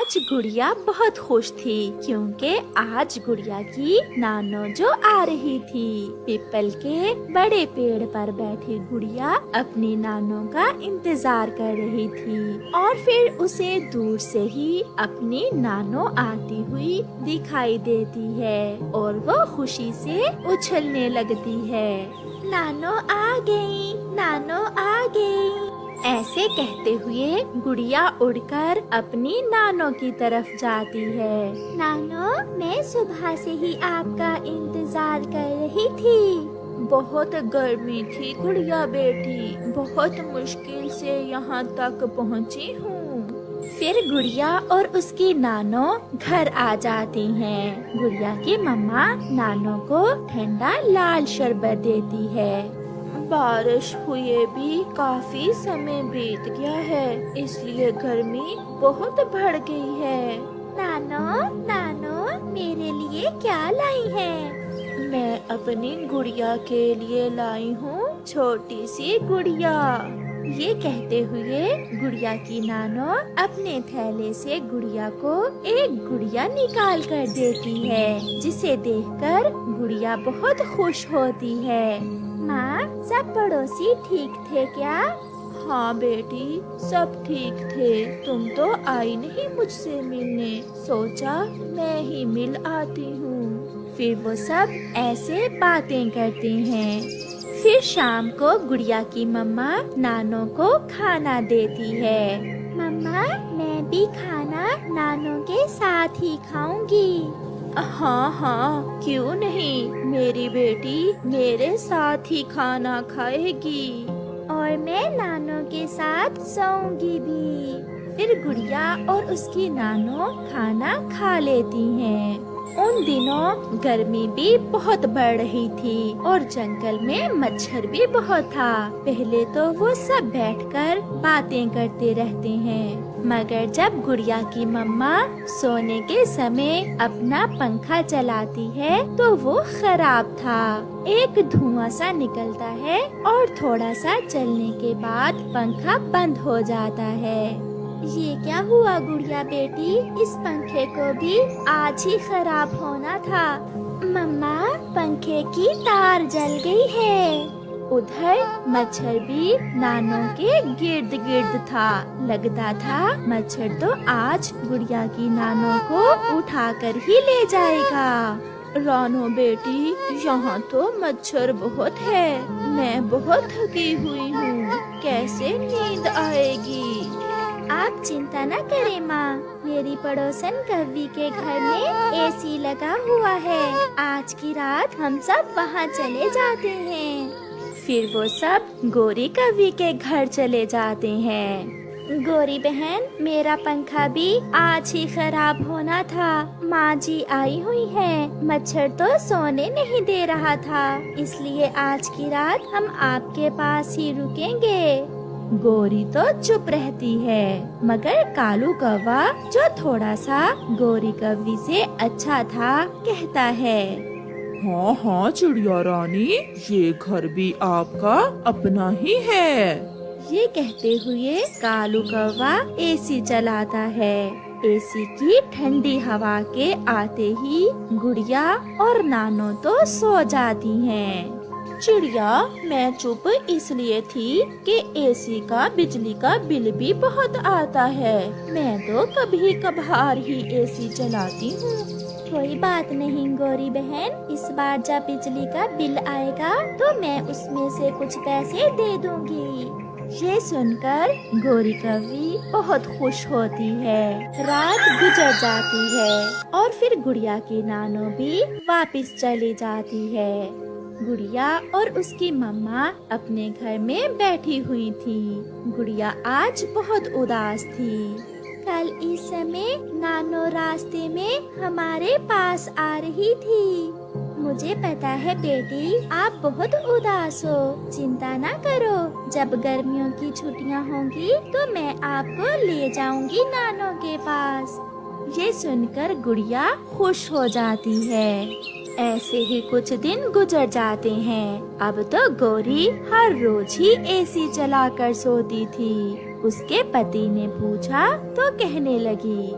आज गुड़िया बहुत खुश थी क्योंकि आज गुड़िया की नानो जो आ रही थी। पीपल के बड़े पेड़ पर बैठी गुड़िया अपनी नानो का इंतजार कर रही थी और फिर उसे दूर से ही अपनी नानो आती हुई दिखाई देती है और वो खुशी से उछलने लगती है। नानो आ गई, नानो आ गई। ऐसे कहते हुए गुड़िया उड़कर अपनी नानो की तरफ जाती है। नानो, मैं सुबह से ही आपका इंतजार कर रही थी। बहुत गर्मी थी गुड़िया बेटी, बहुत मुश्किल से यहाँ तक पहुँची हूँ। फिर गुड़िया और उसकी नानो घर आ जाती हैं। गुड़िया की मम्मा नानो को ठंडा लाल शरबत देती है। बारिश हुए भी काफी समय बीत गया है, इसलिए गर्मी बहुत बढ़ गई है। नानो, मेरे लिए क्या लाई है? मैं अपनी गुड़िया के लिए लाई हूँ छोटी सी गुड़िया। ये कहते हुए गुड़िया की नानो अपने थैले से गुड़िया को एक गुड़िया निकाल कर देती है, जिसे देखकर गुड़िया बहुत खुश होती है। माँ, सब पड़ोसी ठीक थे क्या? हाँ बेटी, सब ठीक थे। तुम तो आई नहीं मुझसे मिलने, सोचा मैं ही मिल आती हूँ। फिर वो सब ऐसे बातें करते हैं। फिर शाम को गुड़िया की मम्मा नानो को खाना देती है। मम्मा, मैं भी खाना नानो के साथ ही खाऊंगी। हाँ, क्यों नहीं, मेरी बेटी मेरे साथ ही खाना खाएगी और मैं नानो के साथ सोऊंगी भी। फिर गुड़िया और उसकी नानो खाना खा लेती हैं। उन दिनों गर्मी भी बहुत बढ़ रही थी और जंगल में मच्छर भी बहुत था। पहले तो वो सब बैठकर बातें करते रहते हैं, मगर जब गुड़िया की मम्मा सोने के समय अपना पंखा चलाती है तो वो खराब था। एक धुआं सा निकलता है और थोड़ा सा चलने के बाद पंखा बंद हो जाता है। ये क्या हुआ गुड़िया बेटी, इस पंखे को भी आज ही खराब होना था। मम्मा, पंखे की तार जल गई है। उधर मच्छर भी नानो के गिर्द गिर्द था। लगता था मच्छर तो आज गुड़िया की नानो को उठाकर ही ले जाएगा। रानो बेटी, यहाँ तो मच्छर बहुत है, मैं बहुत थकी हुई हूँ, कैसे नींद आएगी? आप चिंता न करें माँ, मेरी पड़ोसन कव्वी के घर में एसी लगा हुआ है। आज की रात हम सब वहाँ चले जाते हैं। फिर वो सब गोरी कव्वी के घर चले जाते हैं। गोरी बहन, मेरा पंखा भी आज ही खराब होना था। माँ जी आई हुई है, मच्छर तो सोने नहीं दे रहा था, इसलिए आज की रात हम आपके पास ही रुकेंगे। गोरी तो चुप रहती है, मगर कालू कौवा जो थोड़ा सा गोरी कव्वी से अच्छा था कहता है, हाँ चिड़िया रानी, ये घर भी आपका अपना ही है। ये कहते हुए कालू कौवा एसी चलाता है। एसी की ठंडी हवा के आते ही गुड़िया और नानो तो सो जाती हैं। चिड़िया, मैं चुप इसलिए थी कि एसी का बिजली का बिल भी बहुत आता है। मैं तो कभी कभार ही एसी चलाती हूँ। कोई बात नहीं गोरी बहन, इस बार जब बिजली का बिल आएगा तो मैं उसमें से कुछ पैसे दे दूंगी। ये सुनकर गोरी कव्वी बहुत खुश होती है। रात गुजर जाती है और फिर गुड़िया की नानो भी वापस चली जाती है। गुड़िया और उसकी मम्मा अपने घर में बैठी हुई थी। गुड़िया आज बहुत उदास थी। कल इस समय नानो रास्ते में हमारे पास आ रही थी। मुझे पता है बेटी, आप बहुत उदास हो। चिंता ना करो, जब गर्मियों की छुट्टियां होंगी तो मैं आपको ले जाऊंगी नानो के पास। ये सुनकर गुड़िया खुश हो जाती है। ऐसे ही कुछ दिन गुजर जाते हैं। अब तो गोरी हर रोज ही एसी चलाकर सोती थी। उसके पति ने पूछा तो कहने लगी,